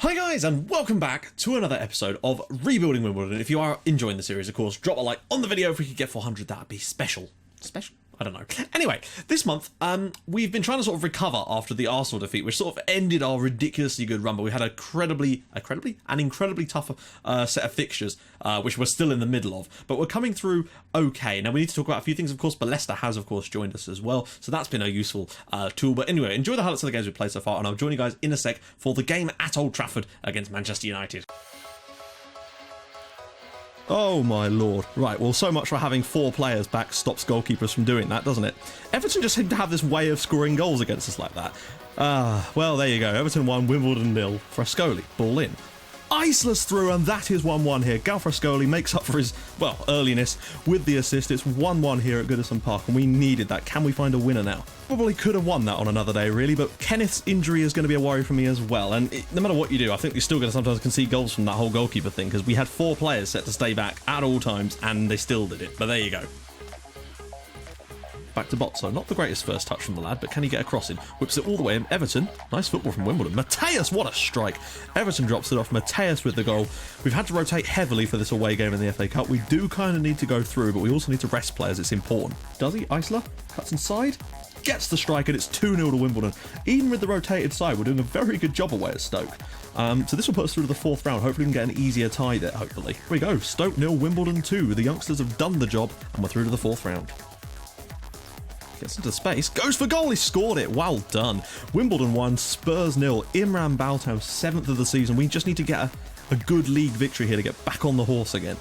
Hi guys, and welcome back to another episode of Rebuilding Wimbledon. If you are enjoying the series, of course, drop a like on the video. If we could get 400, that would be special. Special? I don't know. Anyway, this month, we've been trying to sort of recover after the Arsenal defeat, which sort of ended our ridiculously good run, but we had an incredibly tough set of fixtures, which we're still in the middle of, but we're coming through okay. Now, we need to talk about a few things, of course, but Leicester has, of course, joined us as well, so that's been a useful tool. But anyway, enjoy the highlights of the games we've played so far, and I'll join you guys in a sec for the game at Old Trafford against Manchester United. Oh my lord. Right, well, so much for having 4 players back stops goalkeepers from doing that, doesn't it? Everton just seem to have this way of scoring goals against us like that. Well, there you go. Everton 1, Wimbledon 0. Frascoli, ball in. Isla's through, and that is 1-1 here. Gal Frascoli makes up for his, well, earliness with the assist. It's 1-1 here at Goodison Park, and we needed that. Can we find a winner now? Probably could have won that on another day, really, but Kenneth's injury is going to be a worry for me as well. And no matter what you do, I think you're still going to sometimes concede goals from that whole goalkeeper thing, because we had 4 players set to stay back at all times, and they still did it. But there you go. Back to Botso. Not the greatest first touch from the lad, but can he get a crossing? Whips it all the way in. Everton. Nice football from Wimbledon. Mateus, what a strike. Everton drops it off. Mateus with the goal. We've had to rotate heavily for this away game in the FA Cup. We do kind of need to go through, but we also need to rest players. It's important. Does he? Isla cuts inside. Gets the strike, and it's 2-0 to Wimbledon. Even with the rotated side, we're doing a very good job away at Stoke. So this will put us through to the 4th round. Hopefully we can get an easier tie there, hopefully. Here we go. Stoke 0, Wimbledon 2. The youngsters have done the job, and we're through to the 4th round. Gets into space, goes for goal, he scored it, well done. Wimbledon 1, Spurs 0, Imran Baltam 7th of the season. We just need to get a good league victory here to get back on the horse again.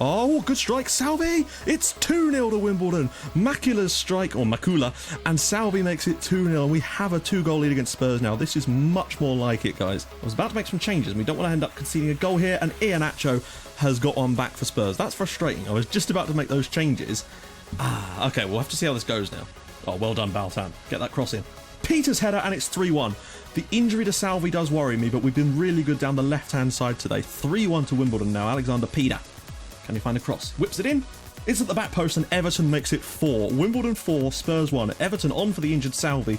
Oh, good strike, Salvi! It's 2-0 to Wimbledon. Macula's strike, or Macula, and Salvi makes it 2-0, and we have a 2-goal lead against Spurs now. This is much more like it, guys. I was about to make some changes, and we don't want to end up conceding a goal here, and Iheanacho has got on back for Spurs. That's frustrating. I was just about to make those changes. Okay, we'll have to see how this goes now. Oh, well done, Baltam. Get that cross in. Peter's header, and it's 3-1. The injury to Salvi does worry me, but we've been really good down the left-hand side today. 3-1 to Wimbledon now. Alexander Peter. Can he find a cross? Whips it in. It's at the back post, and Everton makes it 4. Wimbledon 4, Spurs 1. Everton on for the injured Salvi.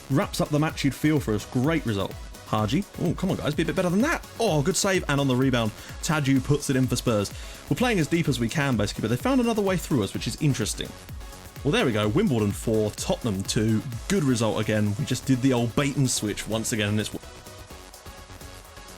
Wraps up the match you'd feel for us. Great result. Haji. Oh, come on, guys. Be a bit better than that. Oh, good save. And on the rebound, Tadju puts it in for Spurs. We're playing as deep as we can, basically, but they found another way through us, which is interesting. Well, there we go. Wimbledon 4, Tottenham 2. Good result again. We just did the old bait and switch once again, and it's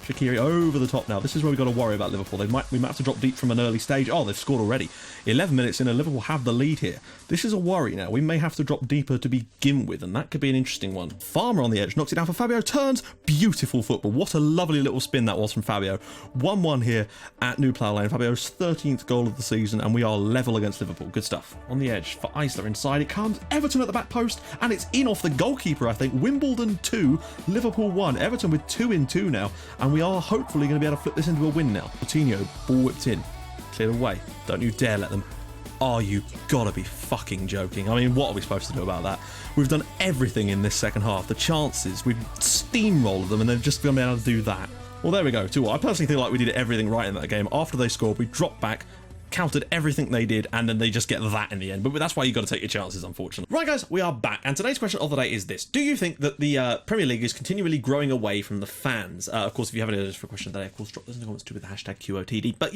Shaqiri over the top now. This is where we've got to worry about Liverpool. We might have to drop deep from an early stage. Oh, they've scored already. 11 minutes in and Liverpool have the lead here. This is a worry now. We may have to drop deeper to begin with, and that could be an interesting one. Farmer on the edge, knocks it down for Fabio, turns. Beautiful football. What a lovely little spin that was from Fabio. 1-1 here at New Plough Lane. Fabio's 13th goal of the season, and we are level against Liverpool. Good stuff. On the edge for Isla inside. It comes. Everton at the back post, and it's in off the goalkeeper, I think. Wimbledon 2, Liverpool 1. Everton with 2 in 2 now, and we are hopefully going to be able to flip this into a win now. Coutinho, ball whipped in. Cleared away. Don't you dare let them. Oh, you gotta be fucking joking. I mean, what are we supposed to do about that? We've done everything in this second half. The chances, we've steamrolled them, and they've just been able to do that. Well, there we go. 2-1. I personally feel like we did everything right in that game. After they scored, we dropped back, countered everything they did, and then they just get that in the end. But that's why you got to take your chances, unfortunately. Right, guys, we are back, and today's question of the day is this: do you think that the Premier League is continually growing away from the fans? Of course, if you have any ideas for a question today, of course, drop those in the comments too with the hashtag QOTD. But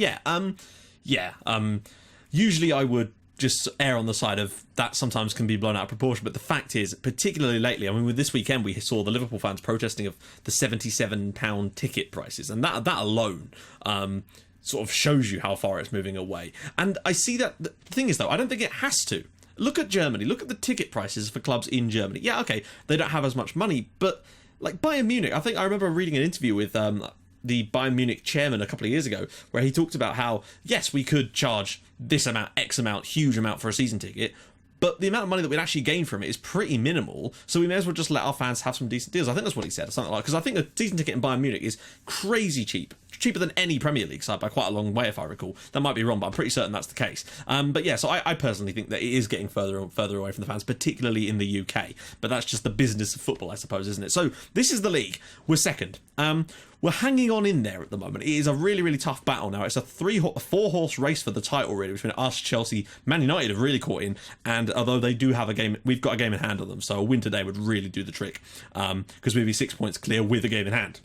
usually I would just err on the side of that sometimes can be blown out of proportion, but the fact is, particularly lately, I mean, with this weekend we saw the Liverpool fans protesting of the £77 ticket prices, and that alone sort of shows you how far it's moving away. And I see that the thing is, though, I don't think it has to. Look at Germany. Look at the ticket prices for clubs in Germany. Yeah, okay, they don't have as much money, but like Bayern Munich, I remember reading an interview with the Bayern Munich chairman a couple of years ago, where he talked about how, yes, we could charge this amount, X amount, huge amount for a season ticket, but the amount of money that we'd actually gain from it is pretty minimal, so we may as well just let our fans have some decent deals. I think that's what he said, or something like that, because I think a season ticket in Bayern Munich is crazy cheap. Cheaper than any Premier League side by quite a long way, if I recall. That might be wrong, but I'm pretty certain that's the case. But yeah, so I personally think that it is getting further and further away from the fans, particularly in the UK. But that's just the business of football, I suppose, isn't it? So this is the league. We're second. We're hanging on in there at the moment. It is a really, really tough battle now. It's a 4-horse race for the title, really, between us, Chelsea, Man United have really caught in, and although they do have a game, we've got a game in hand on them, so a win today would really do the trick, because we'd be 6 points clear with a game in hand.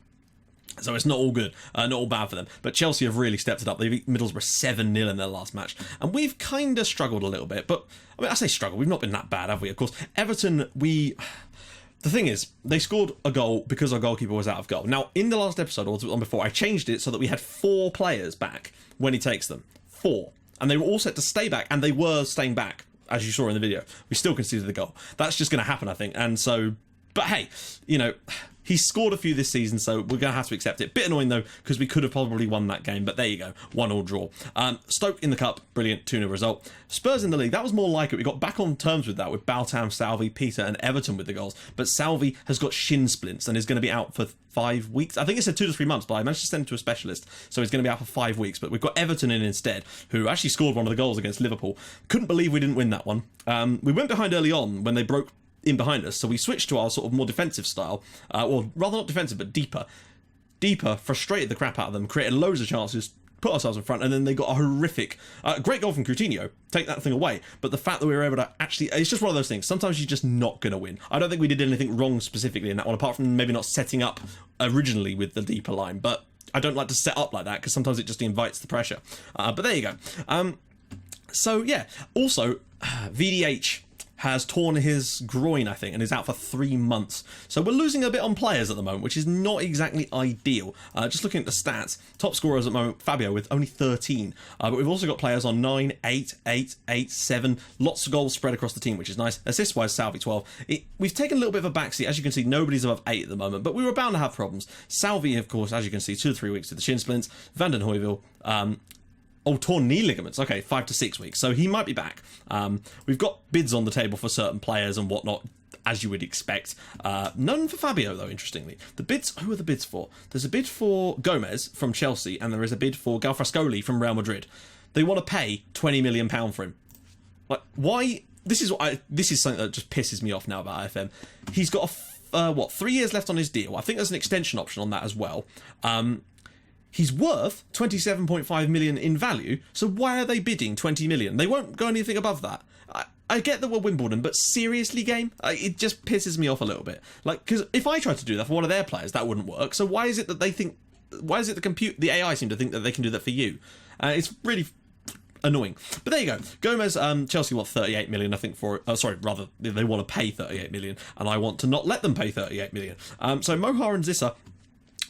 So it's not all good, not all bad for them. But Chelsea have really stepped it up. They beat Middlesbrough 7-0 in their last match. And we've kind of struggled a little bit. But, I mean, I say struggle. We've not been that bad, have we? Of course, Everton, The thing is, they scored a goal because our goalkeeper was out of goal. Now, in the last episode, or the one before, I changed it so that we had 4 players back when he takes them. 4. And they were all set to stay back, and they were staying back, as you saw in the video. We still conceded the goal. That's just going to happen, I think. And so, but hey, you know, he's scored a few this season, so we're going to have to accept it. Bit annoying, though, because we could have probably won that game, but there you go. 1-1 draw. Stoke in the cup, brilliant, 2-0 result. Spurs in the league, that was more like it. We got back on terms with that, with Baltam, Salvi, Peter, and Everton with the goals. But Salvi has got shin splints and is going to be out for 5 weeks. I think it said 2 to 3 months, but I managed to send him to a specialist, so he's going to be out for 5 weeks. But we've got Everton in instead, who actually scored one of the goals against Liverpool. Couldn't believe we didn't win that one. We went behind early on when they broke in behind us, so we switched to our sort of more defensive style, or rather not defensive, but deeper, frustrated the crap out of them, created loads of chances, put ourselves in front, and then they got a horrific, great goal from Coutinho, take that thing away, but the fact that we were able to actually, it's just one of those things, sometimes you're just not going to win. I don't think we did anything wrong specifically in that one, apart from maybe not setting up originally with the deeper line, but I don't like to set up like that, because sometimes it just invites the pressure, but there you go. So yeah, also, VDH has torn his groin, I think, and is out for 3 months. So we're losing a bit on players at the moment, which is not exactly ideal. Just looking at the stats, top scorers at the moment, Fabio with only 13. But we've also got players on 9, 8, 8, 8, 7. Lots of goals spread across the team, which is nice. Assist-wise, Salvi 12. We've taken a little bit of a backseat. As you can see, nobody's above 8 at the moment, but we were bound to have problems. Salvi, of course, as you can see, 2 to 3 weeks with the shin splints. Van den Hooijdonk, torn knee ligaments. Okay, 5 to 6 weeks. So he might be back. We've got bids on the table for certain players and whatnot, as you would expect. None for Fabio, though, interestingly. The bids, who are the bids for? There's a bid for Gomez from Chelsea, and there is a bid for Galfrascoli from Real Madrid. They want to pay £20 million for him. Like, why? This is something that just pisses me off now about IFM. He's got 3 years left on his deal. I think there's an extension option on that as well. He's worth 27.5 million in value, so why are they bidding 20 million? They won't go anything above that. I get that we're Wimbledon, but seriously, game? It just pisses me off a little bit. Like, because if I tried to do that for one of their players, that wouldn't work. So why is it that they think? Why is it the AI seem to think that they can do that for you? It's really annoying. But there you go. Gomez, Chelsea want 38 million, I think, for it. Sorry, rather, they want to pay 38 million, and I want to not let them pay 38 million. So Mohar and Zissa.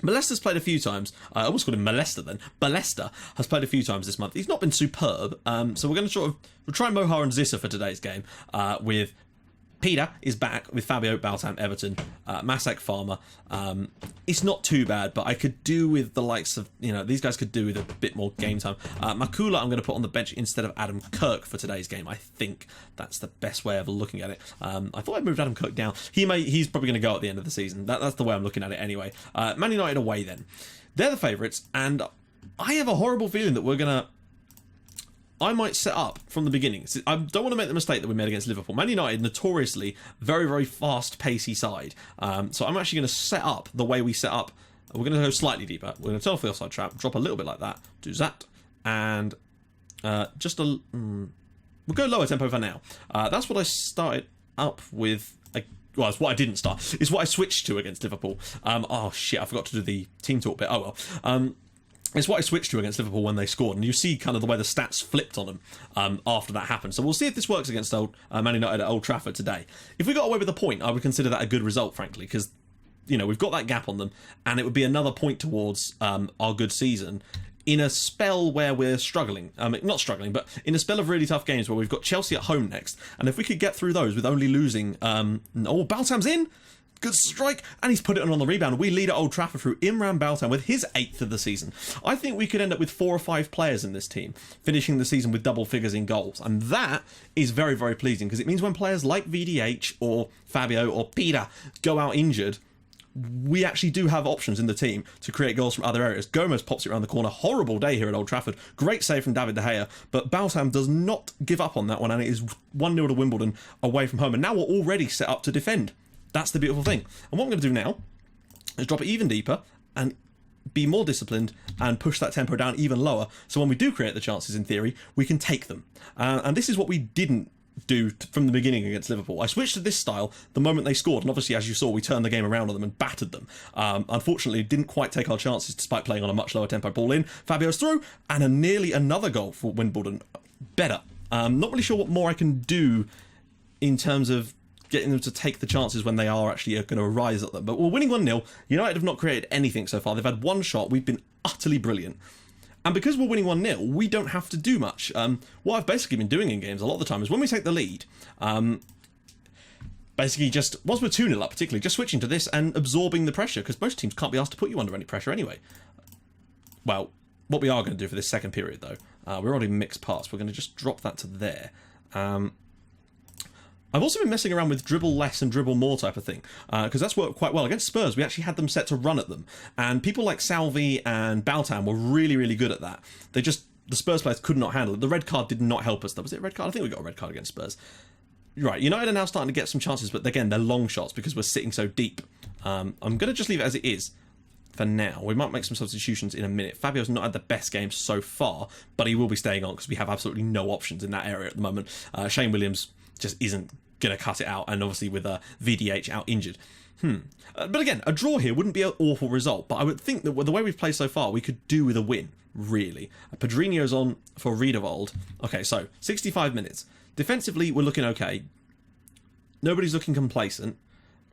Molester's played a few times. I almost called him Molester then. Balester has played a few times this month. He's not been superb. So we're going to we'll try Mohar and Zissa for today's game. With Peter is back with Fabio, Baltam, Everton, Masak, Farmer. It's not too bad, but I could do with the likes of, these guys could do with a bit more game time. Makula I'm going to put on the bench instead of Adam Kirk for today's game. I think that's the best way of looking at it. I thought I'd moved Adam Kirk down. He's probably going to go at the end of the season. That's the way I'm looking at it anyway. Man United away then. They're the favourites, and I have a horrible feeling that I might set up from the beginning. I don't want to make the mistake that we made against Liverpool. Man United, notoriously very, very fast, pacey side. So I'm actually going to set up the way we set up. We're going to go slightly deeper. We're going to turn off the offside trap, drop a little bit like that, do that, and we'll go lower tempo for now. That's what I started up with. Well, it's what I didn't start. It's what I switched to against Liverpool. Oh shit, I forgot to do the team talk bit. Oh well. It's what I switched to against Liverpool when they scored, and you see kind of the way the stats flipped on them after that happened. So we'll see if this works against Man United at Old Trafford today. If we got away with a point, I would consider that a good result, frankly, because we've got that gap on them, and it would be another point towards our good season in a spell where we're struggling. Not struggling, but in a spell of really tough games where we've got Chelsea at home next, and if we could get through those with only losing... Baltam's in! Good strike, and he's put it on the rebound. We lead at Old Trafford through Imran Baltam with his 8th of the season. I think we could end up with 4 or 5 players in this team, finishing the season with double figures in goals. And that is very, very pleasing, because it means when players like VDH or Fabio or Peter go out injured, we actually do have options in the team to create goals from other areas. Gomez pops it around the corner. Horrible day here at Old Trafford. Great save from David De Gea, but Baltam does not give up on that one, and it is 1-0 to Wimbledon away from home. And now we're already set up to defend. That's the beautiful thing. And what I'm going to do now is drop it even deeper and be more disciplined and push that tempo down even lower. So when we do create the chances, in theory, we can take them. And this is what we didn't do from the beginning against Liverpool. I switched to this style the moment they scored, and obviously, as you saw, we turned the game around on them and battered them. Unfortunately, didn't quite take our chances despite playing on a much lower tempo. Ball in, Fabio's through, and nearly another goal for Wimbledon. Better. Not really sure what more I can do in terms of getting them to take the chances when they are actually going to arise at them. But we're winning 1-0. United have not created anything so far. They've had one shot. We've been utterly brilliant. And because we're winning 1-0, we don't have to do much. What I've basically been doing in games a lot of the time is when we take the lead, basically just, once we're 2-0 up particularly, just switching to this and absorbing the pressure, because most teams can't be asked to put you under any pressure anyway. Well, what we are going to do for this second period, though, we're already mixed pass. We're going to just drop that to there. I've also been messing around with dribble less and dribble more type of thing, because that's worked quite well. Against Spurs, we actually had them set to run at them, and people like Salvi and Baltam were really, really good at that. The Spurs players could not handle it. The red card did not help us, though. Was it a red card? I think we got a red card against Spurs. Right, United are now starting to get some chances, but again, they're long shots because we're sitting so deep. I'm going to just leave it as it is for now. We might make some substitutions in a minute. Fabio's not had the best game so far, but he will be staying on because we have absolutely no options in that area at the moment. Shane Williams just isn't going to cut it out, and obviously with VDH out injured. But again, a draw here wouldn't be an awful result, but I would think that the way we've played so far, we could do with a win, really. Pedrinho's on for Riedewald. Okay, so 65 minutes. Defensively, we're looking okay. Nobody's looking complacent.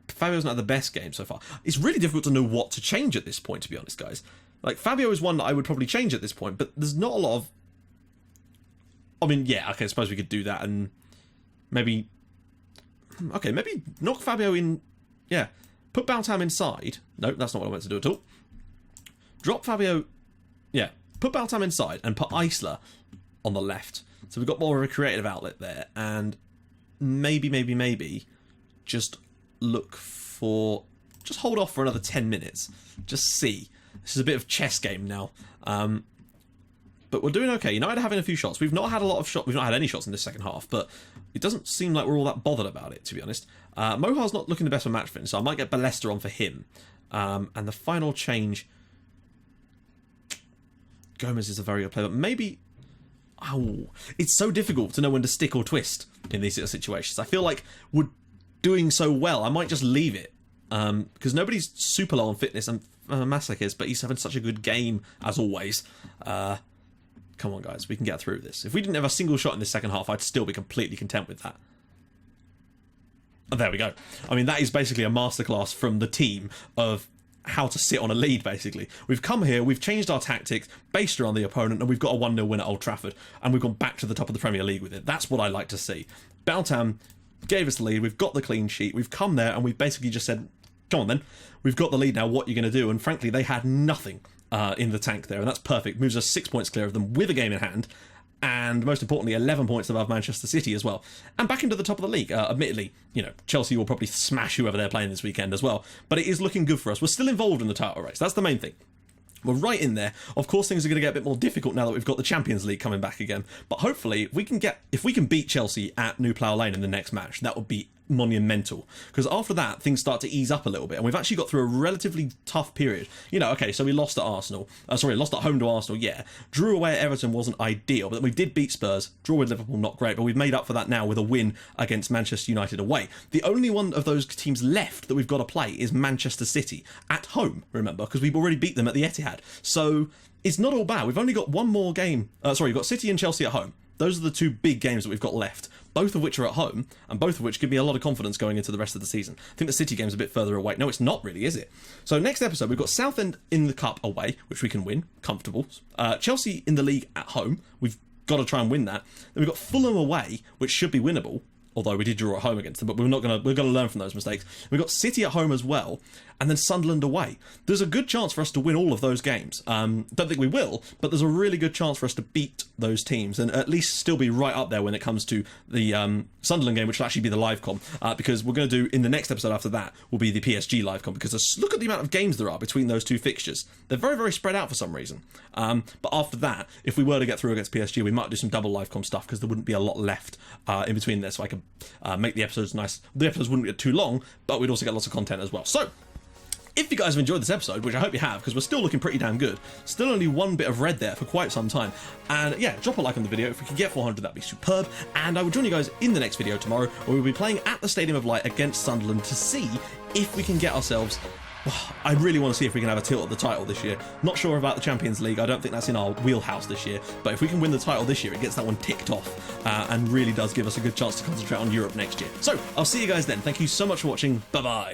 Fabio's not had the best game so far. It's really difficult to know what to change at this point, to be honest, guys. Like, Fabio is one that I would probably change at this point, but there's not a lot of... I mean, yeah, okay, I suppose we could do that and maybe... Okay, maybe knock Fabio in... Yeah, put Baltam inside. No, that's not what I meant to do at all. Drop Fabio... Yeah, put Baltam inside and put Eisler on the left. So we've got more of a creative outlet there, and maybe just look for... Just hold off for another 10 minutes. Just see. This is a bit of chess game now. But we're doing okay. United are having a few shots. We've not had a lot of shots. We've not had any shots in this second half, but it doesn't seem like we're all that bothered about it, to be honest. Mohar's not looking the best for match finish, so I might get Ballester on for him. And the final change... Gomez is a very good player, but maybe... Oh, it's so difficult to know when to stick or twist in these sort of situations. I feel like we're doing so well, I might just leave it. Because nobody's super low on fitness, and Masak is, but he's having such a good game, as always. Come on, guys, we can get through this. If we didn't have a single shot in the second half, I'd still be completely content with that. Oh, there we go. I mean, that is basically a masterclass from the team of how to sit on a lead, basically. We've come here, we've changed our tactics, based around the opponent, and we've got a 1-0 win at Old Trafford, and we've gone back to the top of the Premier League with it. That's what I like to see. Baltam gave us the lead, we've got the clean sheet, we've come there, and we've basically just said, come on then, we've got the lead now, what are you going to do? And frankly, they had nothing in the tank there, and that's perfect. Moves us 6 points clear of them with a game in hand, and most importantly, 11 points above Manchester City as well, and back into the top of the league. Admittedly, you know, Chelsea will probably smash whoever they're playing this weekend as well, but it is looking good for us. We're still involved in the title race. That's the main thing. We're right in there. Of course, things are going to get a bit more difficult now that we've got the Champions League coming back again. But hopefully, if we can beat Chelsea at New Plough Lane in the next match, that would be monumental. Because after that, things start to ease up a little bit, and we've actually got through a relatively tough period. You know, okay, so we lost at Arsenal. Lost at home to Arsenal. Yeah, drew away at Everton wasn't ideal, but we did beat Spurs. Draw with Liverpool, not great, but we've made up for that now with a win against Manchester United away. The only one of those teams left that we've got to play is Manchester City at home. Remember, because we've already beat them at the Etihad. So it's not all bad. We've only got one more game. We've got City and Chelsea at home. Those are the two big games that we've got left, both of which are at home, and both of which give me a lot of confidence going into the rest of the season. I think the City game's a bit further away. No, it's not really, is it? So next episode, we've got Southend in the Cup away, which we can win, comfortable. Chelsea in the league at home, we've got to try and win that. Then we've got Fulham away, which should be winnable, although we did draw at home against them, but we're going to learn from those mistakes. We've got City at home as well, and then Sunderland away. There's a good chance for us to win all of those games. Don't think we will, but there's a really good chance for us to beat those teams and at least still be right up there when it comes to the Sunderland game, which will actually be the live com, because we're going to do, in the next episode after that, will be the PSG live com, because look at the amount of games there are between those two fixtures. They're very, very spread out for some reason. But after that, if we were to get through against PSG, we might do some double live com stuff, because there wouldn't be a lot left in between there, so I could make the episodes nice. The episodes wouldn't get too long, but we'd also get lots of content as well. So If you guys have enjoyed this episode, which I hope you have, because we're still looking pretty damn good, still only one bit of red there for quite some time, and yeah, drop a like on the video. If we could get 400, that'd be superb, and I will join you guys in the next video tomorrow, where we'll be playing at the Stadium of Light against Sunderland to see if we can get ourselves... I really want to see if we can have a tilt at the title this year. Not sure about the Champions League, I don't think that's in our wheelhouse this year, but if we can win the title this year, it gets that one ticked off, and really does give us a good chance to concentrate on Europe next year. So, I'll see you guys then. Thank you so much for watching, bye bye.